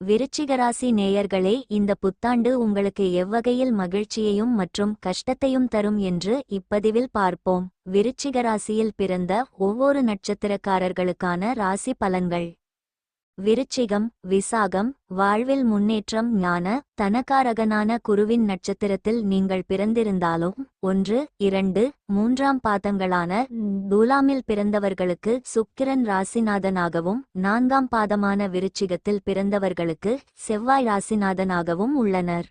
விருச்சிகராசி நேயர்களே, இந்த புத்தாண்டு உங்களுக்கு எவ்வகையில் மகிழ்ச்சியையும் மற்றும் கஷ்டத்தையும் தரும் என்று இப்பதிவில் பார்ப்போம். விருச்சிகராசியில் பிறந்த ஒவ்வொரு நட்சத்திரக்காரர்களுக்கான ராசி பலன்கள். விருச்சிகம், விசாகம். வாழ்வில் முன்னேற்றம். ஞான தனகாரகனான குருவின் நட்சத்திரத்தில் நீங்கள் பிறந்திருந்தாலும் 1, 2, 3ஆம் பாதங்களான துலாமில் பிறந்தவர்களுக்கு சுக்கிரன் ராசிநாதனாகவும் 4ஆம் பாதமான விருச்சிகத்தில் பிறந்தவர்களுக்கு செவ்வாய் ராசிநாதனாகவும் உள்ளனர்.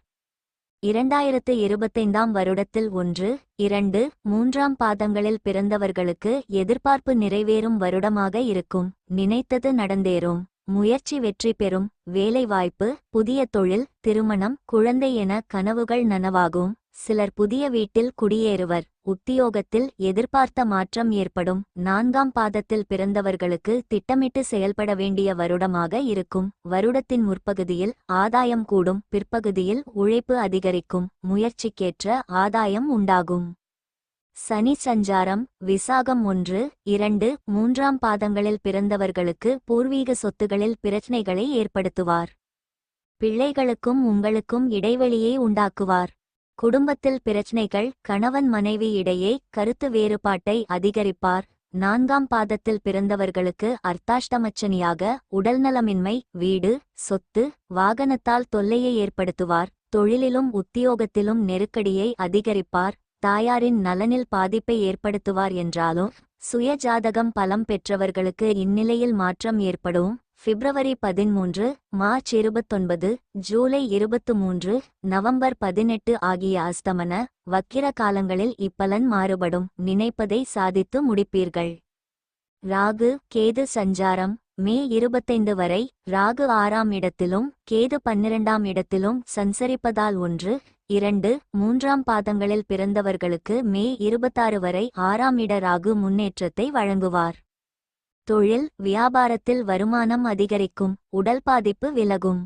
2025ஆம் வருடத்தில் 1, 2, 3ஆம் பாதங்களில் பிறந்தவர்களுக்கு எதிர்பார்ப்பு நிறைவேறும் வருடமாக இருக்கும். நினைத்தது நடந்தேறும். முயற்சி வெற்றி பெறும். வேலைவாய்ப்பு, புதிய தொழில், திருமணம், குழந்தை என கனவுகள் நனவாகும். சிலர் புதிய வீட்டில் குடியேறுவர். உத்தியோகத்தில் எதிர்பார்த்த மாற்றம் ஏற்படும். 4ஆம் பாதத்தில் பிறந்தவர்களுக்கு திட்டமிட்டு செயல்பட வேண்டிய வருடமாக இருக்கும். வருடத்தின் முற்பகுதியில் ஆதாயம் கூடும். பிற்பகுதியில் உழைப்பு அதிகரிக்கும். முயற்சிக்கேற்ற ஆதாயம் உண்டாகும். சனி சஞ்சாரம். விசாகம் 1, 2, 3ஆம் பாதங்களில் பிறந்தவர்களுக்கு பூர்வீக சொத்துகளில் பிரச்சனைகளை ஏற்படுத்துவார். பிள்ளைகளுக்கும் உங்களுக்கும் இடைவெளியை உண்டாக்குவார். குடும்பத்தில் பிரச்சனைகள். கணவன் மனைவி இடையே கருத்து வேறுபாட்டை அதிகரிப்பார். 4ஆம் பாதத்தில் பிறந்தவர்களுக்கு அர்த்தாஷ்டமச்சனியாக உடல்நலமின்மை, வீடு, சொத்து, வாகனத்தால் தொல்லையை ஏற்படுத்துவார். தொழிலிலும் உத்தியோகத்திலும் நெருக்கடியை அதிகரிப்பார். தாயாரின் நலனில் பாதிப்பை ஏற்படுத்துவார். என்றாலும் சுய ஜாதகம் பலம் பெற்றவர்களுக்கு இந்நிலையில் மாற்றம் ஏற்படும். பிப்ரவரி 13, மார்ச் 29, ஜூலை 23, நவம்பர் 18 ஆகிய அஸ்தமன வக்கிர காலங்களில் இப்பலன் மாறுபடும். நினைப்பதை சாதித்து முடிப்பீர்கள். ராகு கேது சஞ்சாரம். மே 25 வரை ராகு 6ஆம் இடத்திலும் கேது 12ஆம் இடத்திலும் சஞ்சரிப்பதால் 1, 2, 3ஆம் பாதங்களில் பிறந்தவர்களுக்கு மே 26 வரை 6ஆம் இட ராகு முன்னேற்றத்தை வழங்குவார். தொழில், வியாபாரத்தில் வருமானம் அதிகரிக்கும். உடல் பாதிப்பு விலகும்.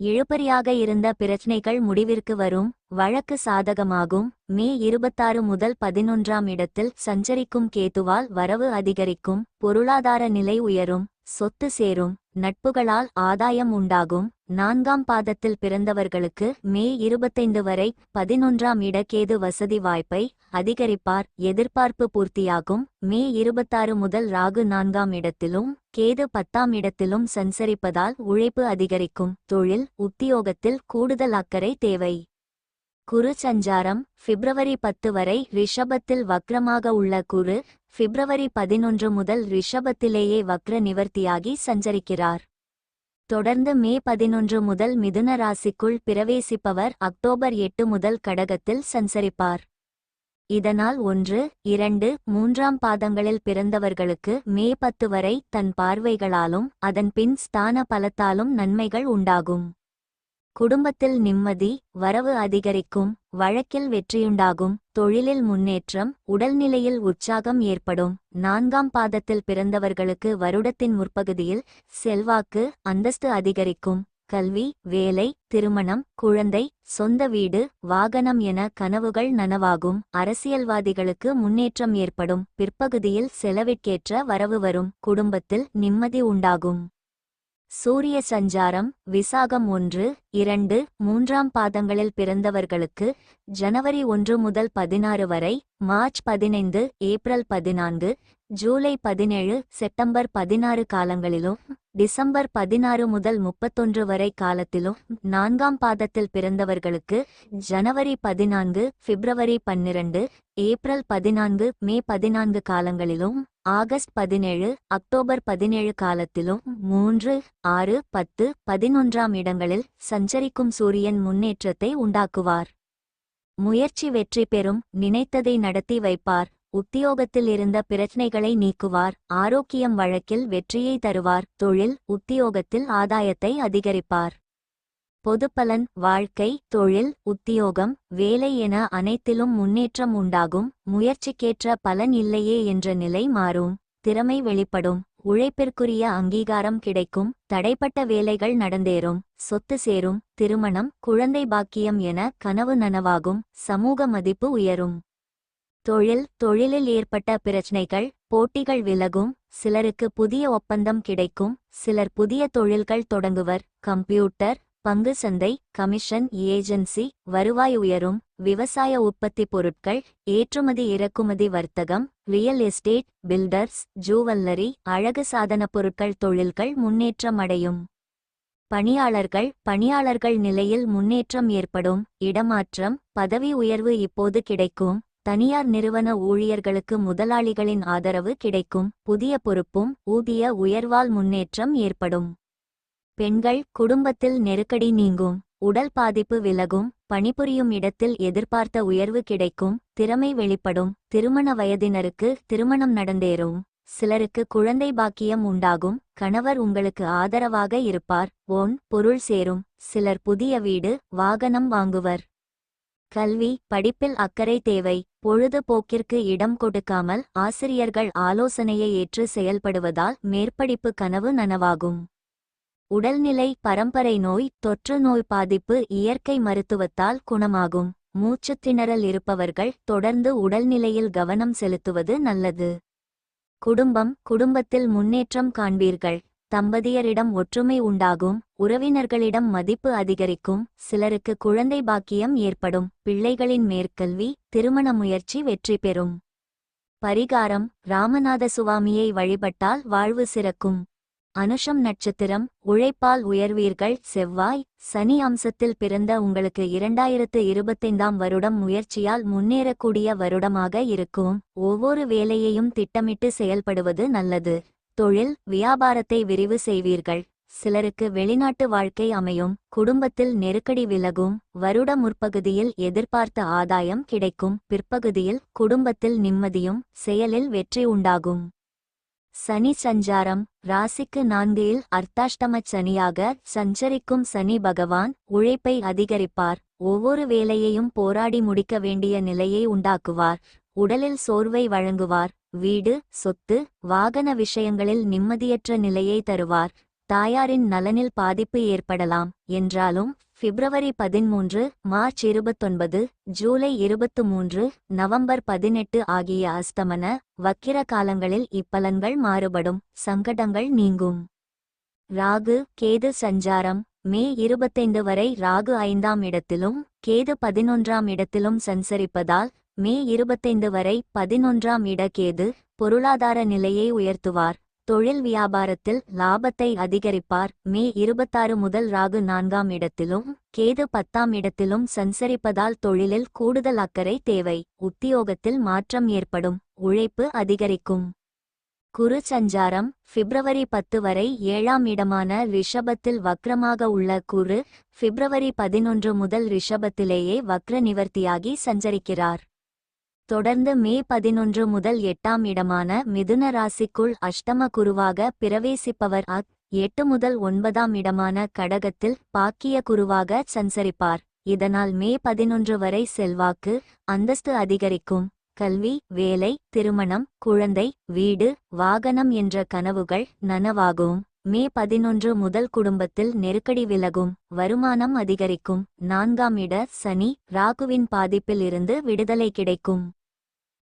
இழுபறியாக இருந்த பிரச்சனைகள் முடிவிற்கு வரும். வழக்கு சாதகமாகும். மே 26 முதல் 11ஆம் இடத்தில் சஞ்சரிக்கும் கேதுவால் வரவு அதிகரிக்கும். பொருளாதார நிலை உயரும். சொத்து சேரும். நட்புகளால் ஆதாயம் உண்டாகும். 4ஆம் பாதத்தில் பிறந்தவர்களுக்கு மே 25 வரை 11ஆம் இட கேது வசதி வாய்ப்பை அதிகரிப்பார். எதிர்பார்ப்பு பூர்த்தியாகும். மே 26 முதல் ராகு 4ஆம் இடத்திலும் கேது 10ஆம் இடத்திலும் சஞ்சரிப்பதால் உழைப்பு அதிகரிக்கும். தொழில், உத்தியோகத்தில் கூடுதல் அக்கறை தேவை. குரு சஞ்சாரம். பிப்ரவரி 10 வரை ரிஷபத்தில் வக்ரமாக உள்ள குரு பிப்ரவரி 11 முதல் ரிஷபத்திலேயே வக்ர நிவர்த்தியாகி சஞ்சரிக்கிறார். தொடர்ந்து மே 11 முதல் மிதுன ராசிக்குள் பிரவேசிப்பவர் அக்டோபர் 8 முதல் கடகத்தில் சஞ்சரிப்பார். இதனால் 1, 2, 3ஆம் பாதங்களில் பிறந்தவர்களுக்கு மே 10 வரை தன் பார்வைகளாலும் அதன் பின் ஸ்தான பலத்தாலும் நன்மைகள் உண்டாகும். குடும்பத்தில் நிம்மதி, வரவு அதிகரிக்கும். வழக்கில் வெற்றியுண்டாகும். தொழிலில் முன்னேற்றம். உடல்நிலையில் உற்சாகம் ஏற்படும். 4ஆம் பாதத்தில் பிறந்தவர்களுக்கு வருடத்தின் முற்பகுதியில் செல்வாக்கு, அந்தஸ்து அதிகரிக்கும். கல்வி, வேலை, திருமணம், குழந்தை, சொந்த வீடு, வாகனம் என கனவுகள் நனவாகும். அரசியல்வாதிகளுக்கு முன்னேற்றம் ஏற்படும். பிற்பகுதியில் செலவிற்கேற்ற வரவு வரும். குடும்பத்தில் நிம்மதி உண்டாகும். சூரிய சஞ்சாரம். விசாகம் 1, 2, 3ஆம் பாதங்களில் பிறந்தவர்களுக்கு ஜனவரி 1 முதல் 16 வரை, மார்ச் 15, ஏப்ரல் 14, ஜூலை 17, செப்டம்பர் 16 காலங்களிலும் டிசம்பர் 16 முதல் 31 வரை காலத்திலும் 4ஆம் பாதத்தில் பிறந்தவர்களுக்கு ஜனவரி 14, பிப்ரவரி 12, ஏப்ரல் 14, மே 14 காலங்களிலும் ஆகஸ்ட் 17, அக்டோபர் 17 காலத்திலும் 3, 6, 10, 11ஆம் இடங்களில் சஞ்சரிக்கும் சூரியன் முன்னேற்றத்தை உண்டாக்குவார். முயற்சி வெற்றி பெறும். நினைத்ததை நடத்தி வைப்பார். உத்தியோகத்தில் இருந்த பிரச்சனைகளை நீக்குவார். ஆரோக்கியம் வழக்கில் வெற்றியை தருவார். தொழில், உத்தியோகத்தில் ஆதாயத்தை அதிகரிப்பார். பொதுப்பலன். வாழ்க்கை, தொழில், உத்தியோகம், வேலை என அனைத்திலும் முன்னேற்றம் உண்டாகும். முயற்சிக்கேற்ற பலன் இல்லையே என்ற நிலை மாறும். திறமை வெளிப்படும். உழைப்பிற்குரிய அங்கீகாரம் கிடைக்கும். தடைப்பட்ட வேலைகள் நடந்தேறும். சொத்து சேரும். திருமணம், குழந்தை பாக்கியம் என கனவு நனவாகும். சமூக மதிப்பு உயரும். தொழிலில் ஏற்பட்ட பிரச்சனைகள் போட்டிகள் விலகும். சிலருக்கு புதிய ஒப்பந்தம் கிடைக்கும். சிலர் புதிய தொழில்கள் தொடங்குவர். கம்ப்யூட்டர், பங்கு சந்தை, கமிஷன் ஏஜென்சி, வருவாய் உயரும். விவசாய உற்பத்தி பொருட்கள், ஏற்றுமதி இறக்குமதி வர்த்தகம், ரியல் எஸ்டேட், பில்டர்ஸ், ஜூவல்லரி, அழகு சாதன பொருட்கள் தொழில்கள் முன்னேற்றம் அடையும். பணியாளர்கள் நிலையில் முன்னேற்றம் ஏற்படும். இடமாற்றம், பதவி உயர்வு இப்போது கிடைக்கும். தனியார் நிறுவன ஊழியர்களுக்கு முதலாளிகளின் ஆதரவு கிடைக்கும். புதிய பொறுப்பும் ஊதிய உயர்வால் முன்னேற்றம் ஏற்படும். பெண்கள், குடும்பத்தில் நெருக்கடி நீங்கும். உடல் பாதிப்பு விலகும். பணிபுரியும் இடத்தில் எதிர்பார்த்த உயர்வு கிடைக்கும். திறமை வெளிப்படும். திருமண வயதினருக்கு திருமணம் நடந்தேறும். சிலருக்கு குழந்தை பாக்கியம் உண்டாகும். கணவர் உங்களுக்கு ஆதரவாக இருப்பார். பொருள் சேரும். சிலர் புதிய வீடு, வாகனம் வாங்குவர். கல்வி, படிப்பில் அக்கறை தேவை. பொழுதுபோக்கிற்கு இடம் கொடுக்காமல் ஆசிரியர்கள் ஆலோசனையை ஏற்று செயல்படுவதால் மேற்படிப்பு கனவு நனவாகும். உடல்நிலை, பரம்பரை நோய், தொற்று நோய் பாதிப்பு இயற்கை மருத்துவத்தால் குணமாகும். மூச்சுத்திணறல் இருப்பவர்கள் தொடர்ந்து உடல்நிலையில் கவனம் செலுத்துவது நல்லது. குடும்பத்தில் முன்னேற்றம் காண்பீர்கள். தம்பதியரிடம் ஒற்றுமை உண்டாகும். உறவினர்களிடம் மதிப்பு அதிகரிக்கும். சிலருக்கு குழந்தை பாக்கியம் ஏற்படும். பிள்ளைகளின் மேற்கல்வி, திருமண முயற்சி வெற்றி பெறும். பரிகாரம்: ராமநாத சுவாமியை வழிபட்டால் வாழ்வு சிறக்கும். அனுஷம் நட்சத்திரம். உழைப்பால் உயர்வீர்கள். செவ்வாய், சனி அம்சத்தில் பிறந்த உங்களுக்கு 2025ஆம் வருடம் முயற்சியால் முன்னேறக்கூடிய வருடமாக இருக்கும். ஒவ்வொரு வேலையையும் திட்டமிட்டு செயல்படுவது நல்லது. தொழில், வியாபாரத்தை விரிவு செய்வீர்கள். சிலருக்கு வெளிநாட்டு வாழ்க்கை அமையும். குடும்பத்தில் நெருக்கடி விலகும். வருட முற்பகுதியில் எதிர்பார்த்த ஆதாயம் கிடைக்கும். பிற்பகுதியில் குடும்பத்தில் நிம்மதியும் செயலில் வெற்றி உண்டாகும். சனி சஞ்சாரம். ராசிக்கு 4இல் அர்த்தாஷ்டமச் சனியாக சஞ்சரிக்கும் சனி பகவான் உழைப்பை அதிகரிப்பார். ஒவ்வொரு வேலையையும் போராடி முடிக்க வேண்டிய நிலையை உண்டாக்குவார். உடலில் சோர்வை வழங்குவார். வீடு, சொத்து, வாகன விஷயங்களில் நிம்மதியற்ற நிலையை தருவார். தாயாரின் நலனில் பாதிப்பு ஏற்படலாம். என்றாலும் பிப்ரவரி 13, மார்ச் 29, ஜூலை 23, நவம்பர் 18 ஆகிய அஸ்தமன, வக்கிர காலங்களில் இப்பலன்கள் மாறுபடும். சங்கடங்கள் நீங்கும். ராகு, கேது சஞ்சாரம். மே 25 வரை ராகு 5ஆம் இடத்திலும் கேது 11ஆம் இடத்திலும் சஞ்சரிப்பதால் மே 25 வரை 11ஆம் இட கேது பொருளாதார நிலையை உயர்த்துவார். தொழில் வியாபாரத்தில் லாபத்தை அதிகரிப்பார். மே 26 முதல் ராகு 4ஆம் இடத்திலும் கேது 10ஆம் இடத்திலும் சஞ்சரிப்பதால் தொழிலில் கூடுதல் அக்கறை தேவை. உத்தியோகத்தில் மாற்றம் ஏற்படும். உழைப்பு அதிகரிக்கும். குரு சஞ்சாரம். பிப்ரவரி 10 வரை 7ஆம் இடமான ரிஷபத்தில் வக்ரமாக உள்ள குரு பிப்ரவரி 11 முதல் ரிஷபத்திலேயே வக்ர நிவர்த்தியாகி சஞ்சரிக்கிறார். தொடர்ந்து மே 11 முதல் 8ஆம் இடமான மிதுன ராசிக்குள் அஷ்டம குருவாக பிரவேசிப்பவர். 8 முதல் 9ஆம் இடமான கடகத்தில் பாக்கிய குருவாக சஞ்சரிப்பார். இதனால் மே 11 வரை செல்வாக்கு, அந்தஸ்து அதிகரிக்கும். கல்வி, வேலை, திருமணம், குழந்தை, வீடு, வாகனம் என்ற கனவுகள் நனவாகும். மே 11 முதல் குடும்பத்தில் நெருக்கடி விலகும். வருமானம் அதிகரிக்கும். 4ஆம் இட சனி ராகுவின் பாதிப்பில் இருந்து விடுதலை கிடைக்கும்.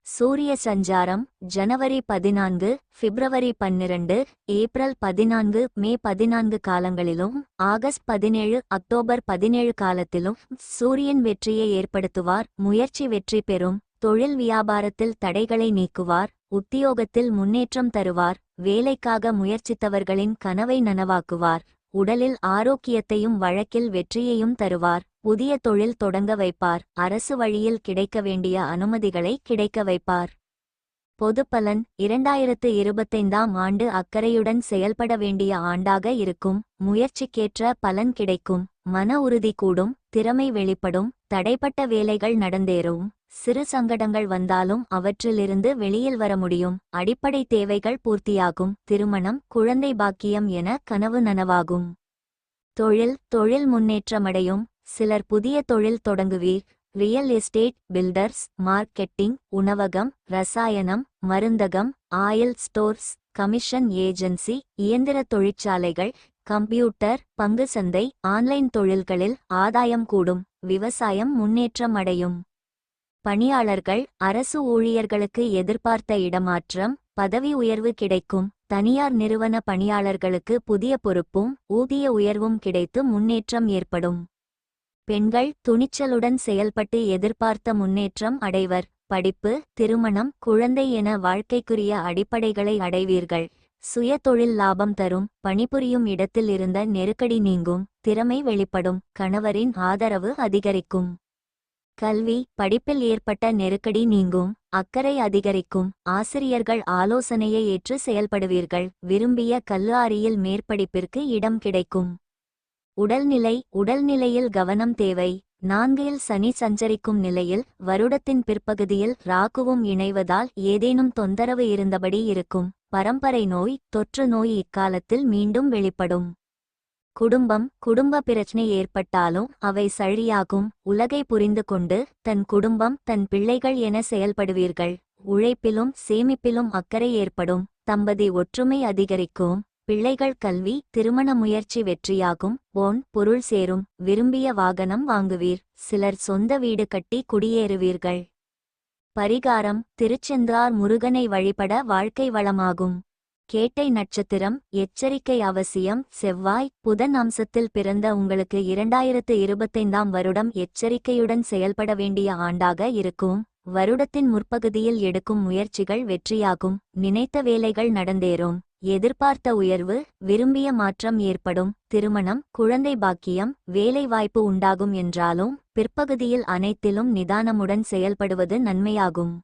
சூரிய சஞ்சாரம். ஜனவரி 14, பிப்ரவரி 12, ஏப்ரல் 14, மே 14 காலங்களிலும் ஆகஸ்ட் 17, அக்டோபர் 17 காலத்திலும் சூரியன் வெற்றியை ஏற்படுத்துவார். முயற்சி வெற்றி பெறும். தொழில் வியாபாரத்தில் தடைகளை நீக்குவார். உத்தியோகத்தில் முன்னேற்றம் தருவார். வேலைக்காக முயற்சித்தவர்களின் கனவை நனவாக்குவார். உடலில் ஆரோக்கியத்தையும் வழக்கில் வெற்றியையும் தருவார். புதிய தொழில் தொடங்க வைப்பார். அரசு வழியில் கிடைக்க வேண்டிய அனுமதிகளை கிடைக்க வைப்பார். பொதுப்பலன். 2025ஆம் ஆண்டு அக்கறையுடன் செயல்பட வேண்டிய ஆண்டாக இருக்கும். முயற்சிக்கேற்ற பலன் கிடைக்கும். மன உறுதி கூடும். திறமை வெளிப்படும். தடைப்பட்ட வேலைகள் நடந்தேறும். சிறு சங்கடங்கள் வந்தாலும் அவற்றிலிருந்து வெளியில் வர முடியும். அடிப்படை தேவைகள் பூர்த்தியாகும். திருமணம், குழந்தை பாக்கியம் என கனவு நனவாகும். தொழில் முன்னேற்றமடையும். சிலர் புதிய தொழில் தொடங்குவீர். ரியல் எஸ்டேட், பில்டர்ஸ், மார்க்கெட்டிங், உணவகம், ரசாயனம், மருந்தகம், ஆயில் ஸ்டோர்ஸ், கமிஷன் ஏஜென்சி, இயந்திர தொழிற்சாலைகள், கம்ப்யூட்டர், பங்கு சந்தை, ஆன்லைன் தொழில்களில் ஆதாயம் கூடும். விவசாயம் முன்னேற்றம் அடையும். பணியாளர்கள் அரசு ஊழியர்களுக்கு எதிர்பார்த்த இடமாற்றம், பதவி உயர்வு கிடைக்கும். தனியார் நிறுவன பணியாளர்களுக்கு புதிய பொறுப்பும் ஊதிய உயர்வும் கிடைத்து முன்னேற்றம் ஏற்படும். பெண்கள் துணிச்சலுடன் செயல்பட்டு எதிர்பார்த்த முன்னேற்றம் அடைவர். படிப்பு, திருமணம், குழந்தை என வாழ்க்கைக்குரிய அடிப்படைகளை அடைவீர்கள். சுய தொழில் லாபம் தரும். பணிபுரியும் இடத்தில் இருந்த நெருக்கடி நீங்கும். திறமை வெளிப்படும். கணவரின் ஆதரவு அதிகரிக்கும். கல்வி, படிப்பில் ஏற்பட்ட நெருக்கடி நீங்கும். அக்கறை அதிகரிக்கும். ஆசிரியர்கள் ஆலோசனையை ஏற்று செயல்படுவீர்கள். விரும்பிய கல்லூரியில் மேற்படிப்பிற்கு இடம் கிடைக்கும். உடல்நிலையில் கவனம் தேவை. 4இல் சனி சஞ்சரிக்கும் நிலையில் வருடத்தின் பிற்பகுதியில் ராகுவும் இணைவதால் ஏதேனும் தொந்தரவு இருந்தபடி இருக்கும். பரம்பரை நோய், தொற்று நோய் இக்காலத்தில் மீண்டும் வெளிப்படும். குடும்ப பிரச்சனை ஏற்பட்டாலும் அவை சரியாகும். உலகை புரிந்து கொண்டு தன் குடும்பம், தன் பிள்ளைகள் என செயல்படுவீர்கள். உழைப்பிலும் சேமிப்பிலும் அக்கறை ஏற்படும். தம்பதி ஒற்றுமை அதிகரிக்கும். பிள்ளைகள் கல்வி, திருமண முயற்சி வெற்றியாகும். பொருள் சேரும். விரும்பிய வாகனம் வாங்குவீர். சிலர் சொந்த வீடு கட்டி குடியேறுவீர்கள். பரிகாரம்: திருச்செந்தார் முருகனை வழிபட வாழ்க்கை வளமாகும். கேட்டை நட்சத்திரம். எச்சரிக்கை அவசியம். செவ்வாய், புதன் அம்சத்தில் பிறந்த உங்களுக்கு 2025ஆம் வருடம் எச்சரிக்கையுடன் செயல்பட வேண்டிய ஆண்டாக இருக்கும். வருடத்தின் முற்பகுதியில் எடுக்கும் முயற்சிகள் வெற்றியாகும். நினைத்த வேலைகள் நடந்தேறும். எதிர்பார்த்த உயர்வு, விரும்பிய மாற்றம் ஏற்படும். திருமணம், குழந்தை பாக்கியம், வேலை வாய்ப்பு உண்டாகும் என்றாலும் பிற்பகுதியில் அனைத்திலும் நிதானமுடன் செயல்படுவது நன்மையாகும்.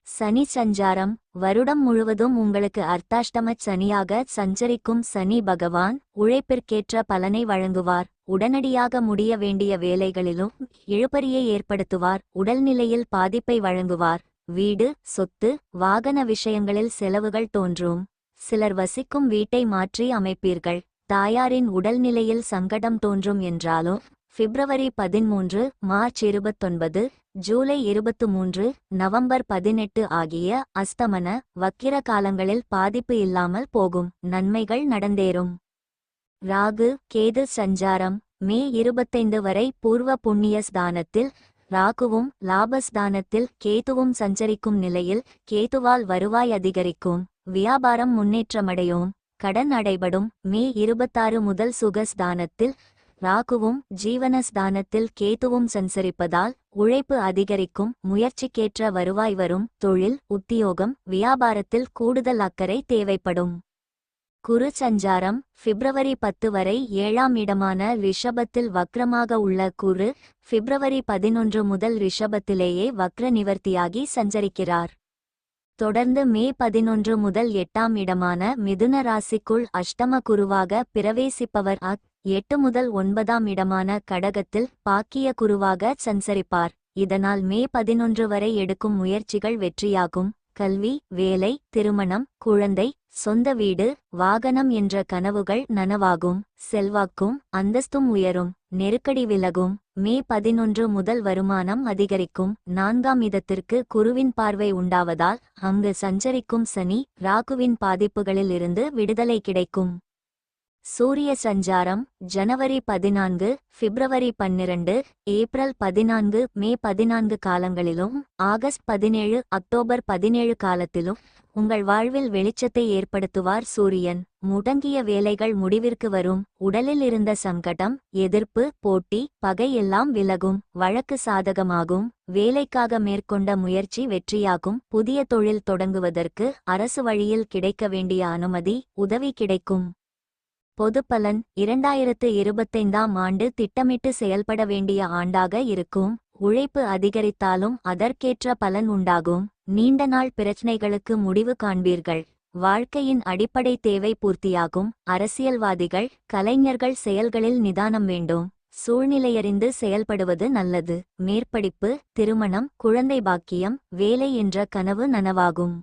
சனி சஞ்சாரம். வருடம் முழுவதும் உங்களுக்கு அர்த்தாஷ்டம சனியாக சஞ்சரிக்கும் சனி பகவான் உழைப்பிற்கேற்ற பலனை வழங்குவார். உடனடியாக முடிய வேண்டிய வேலைகளிலும் இழுபறியை ஏற்படுத்துவார். உடல்நிலையில் பாதிப்பை வழங்குவார். வீடு, சொத்து, வாகன விஷயங்களில் செலவுகள் தோன்றும். சிலர் வசிக்கும் வீட்டை மாற்றி அமைப்பீர்கள். தாயாரின் உடல்நிலையில் சங்கடம் தோன்றும் என்றாலும் பிப்ரவரி 13, மார்ச் 29, ஜூலை 23, நவம்பர் 18 ஆகிய அஸ்தமன, வக்கிர காலங்களில் பாதிப்பு இல்லாமல் போகும். நன்மைகள் நடந்தேறும். ராகு, கேது சஞ்சாரம். மே 25 வரை பூர்வ புண்ணிய ஸ்தானத்தில் ராகுவும் லாபஸ்தானத்தில் கேதுவும் சஞ்சரிக்கும் நிலையில் கேதுவால் வருவாய் அதிகரிக்கும். வியாபாரம் முன்னேற்றமடையும். கடன் அடைபடும். மே 26 முதல் சுகஸ்தானத்தில் ராகுவும் ஜீவனஸ்தானத்தில் கேதுவும் சஞ்சரிப்பதால் உழைப்பு அதிகரிக்கும். முயற்சிக்கேற்ற வருவாய் வரும். தொழில், உத்தியோகம், வியாபாரத்தில் கூடுதல் அக்கறை தேவைப்படும். குரு சஞ்சாரம். பிப்ரவரி 10 வரை 7ஆம் இடமான ரிஷபத்தில் வக்ரமாக உள்ள குரு பிப்ரவரி 11 முதல் ரிஷபத்திலேயே வக்ர நிவர்த்தியாகி சஞ்சரிக்கிறார். தொடர்ந்து மே 11 முதல் 8ஆம் இடமான மிதுன ராசிக்குள் அஷ்டம குருவாக பிரவேசிப்பவர். 8 முதல் 9ஆம் இடமான கடகத்தில் பாக்கிய குருவாக சஞ்சரிப்பார். இதனால் மே 11 வரை எடுக்கும் முயற்சிகள் வெற்றியாகும். கல்வி, வேலை, திருமணம், குழந்தை, சொந்த வீடு, வாகனம் என்ற கனவுகள் நனவாகும். செல்வாக்கும் அந்தஸ்தும் உயரும். நெருக்கடி விலகும். மே 11 முதல் வருமானம் அதிகரிக்கும். 4ஆம் இடத்திற்கு குருவின் பார்வை உண்டாவதால் அங்கு சஞ்சரிக்கும் சனி ராகுவின் பாதிப்புகளில் இருந்து விடுதலை கிடைக்கும். சூரிய சஞ்சாரம். ஜனவரி 14, பிப்ரவரி 12, ஏப்ரல் 14, மே 14 காலங்களிலும் ஆகஸ்ட் 17, அக்டோபர் 17 காலத்திலும் உங்கள் வாழ்வில் வெளிச்சத்தை ஏற்படுத்துவார் சூரியன். முடங்கிய வேலைகள் முடிவிற்கு வரும். உடலில் இருந்த சங்கடம், எதிர்ப்பு, போட்டி, பகை எல்லாம் விலகும். வழக்கு சாதகமாகும். வேலைக்காக மேற்கொண்ட முயற்சி வெற்றியாகும். புதிய தொழில் தொடங்குவதற்கு அரசு வழியில் கிடைக்க வேண்டிய அனுமதி, உதவி கிடைக்கும். பொதுப்பலன். 2025ஆம் ஆண்டு திட்டமிட்டு செயல்பட வேண்டிய ஆண்டாக இருக்கும். உழைப்பு அதிகரித்தாலும் அதற்கேற்ற பலன் உண்டாகும். நீண்ட நாள் பிரச்சனைகளுக்கு முடிவு காண்பீர்கள். வாழ்க்கையின் அடிப்படை தேவை பூர்த்தியாகும். அரசியல்வாதிகள், கலைஞர்கள் செயல்களில் நிதானம் வேண்டும். சூழ்நிலையறிந்து செயல்படுவது நல்லது. மேற்படிப்பு, திருமணம், குழந்தை பாக்கியம், வேலை என்ற கனவு நனவாகும்.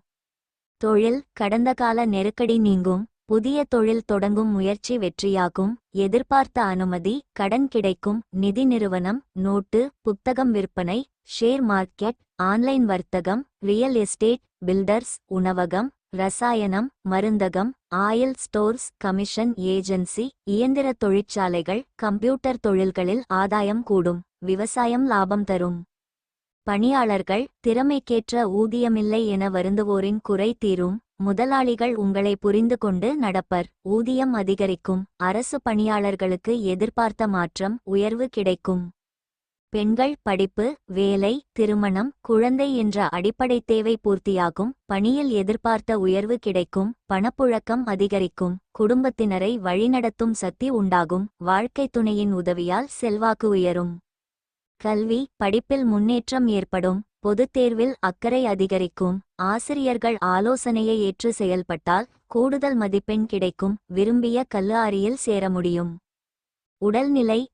தொழில். கடந்த கால நெருக்கடி நீங்கும். புதிய தொழில் தொடங்கும் முயற்சி வெற்றியாகும். எதிர்பார்த்த அனுமதி, கடன் கிடைக்கும். நிதி நிறுவனம், நோட்டு, புத்தகம் விற்பனை, ஷேர் மார்க்கெட், ஆன்லைன் வர்த்தகம், ரியல் எஸ்டேட், பில்டர்ஸ், உணவகம், ரசாயனம், மருந்தகம், ஆயில் ஸ்டோர்ஸ், கமிஷன் ஏஜென்சி, இயந்திர தொழிற்சாலைகள், கம்ப்யூட்டர் தொழில்களில் ஆதாயம் கூடும். விவசாயம் லாபம் தரும். பணியாளர்கள் திறமைக்கேற்ற ஊதியமில்லை என வருந்துவோரின் குறை தீரும். முதலாளிகள் உங்களை புரிந்து கொண்டு நடப்பர். ஊதியம் அதிகரிக்கும். அரசு பணியாளர்களுக்கு எதிர்பார்த்த மாற்றம் உயர்வு கிடைக்கும். பெண்கள் படிப்பு, வேலை, திருமணம், குழந்தை என்ற அடிப்படை தேவை பூர்த்தியாகும். பணியில் எதிர்பார்த்த உயர்வு கிடைக்கும். பணப்புழக்கம் அதிகரிக்கும். குடும்பத்தினரை வழிநடத்தும் சக்தி உண்டாகும். வாழ்க்கை துணையின் உதவியால் செல்வாக்கு உயரும். கல்வி, படிப்பில் முன்னேற்றம் ஏற்படும். பொதுத் தேர்வில் அக்கறை அதிகரிக்கும். ஆசிரியர்கள் ஆலோசனையை ஏற்று செயல்பட்டால் கூடுதல் மதிப்பெண் கிடைக்கும். விரும்பிய கல்லூரியில் சேர முடியும்.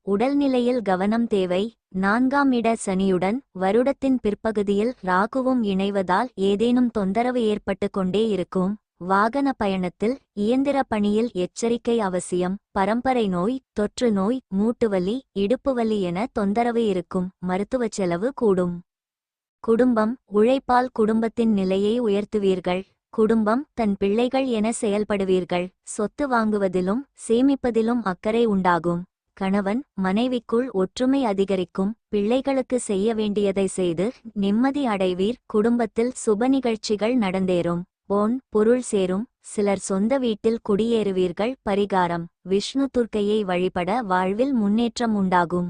உடல்நிலையில் கவனம் தேவை. 4ஆம் இட சனியுடன் வருடத்தின் பிற்பகுதியில் ராகுவும் இணைவதால் ஏதேனும் தொந்தரவு ஏற்பட்டு கொண்டே இருக்கும். வாகன பயணத்தில், இயந்திர பணியில் எச்சரிக்கை அவசியம். பரம்பரை நோய், தொற்று நோய், மூட்டுவலி, இடுப்புவலி என தொந்தரவு இருக்கும். மருத்துவச் செலவு கூடும். குடும்பம், உழைப்பால் குடும்பத்தின் நிலையை உயர்த்துவீர்கள். குடும்பம் தன் பிள்ளைகள் என செயல்படுவீர்கள். சொத்து வாங்குவதிலும் சேமிப்பதிலும் அக்கறை உண்டாகும். கணவன் மனைவிக்குள் ஒற்றுமை அதிகரிக்கும். பிள்ளைகளுக்கு செய்ய வேண்டியதை செய்து நிம்மதி அடைவீர். குடும்பத்தில் சுப நிகழ்ச்சிகள் நடந்தேறும். பொன் பொருள் சேரும். சிலர் சொந்த வீட்டில் குடியேறுவீர்கள். பரிகாரம்: விஷ்ணு துர்க்கையை வழிபட வாழ்வில் முன்னேற்றம் உண்டாகும்.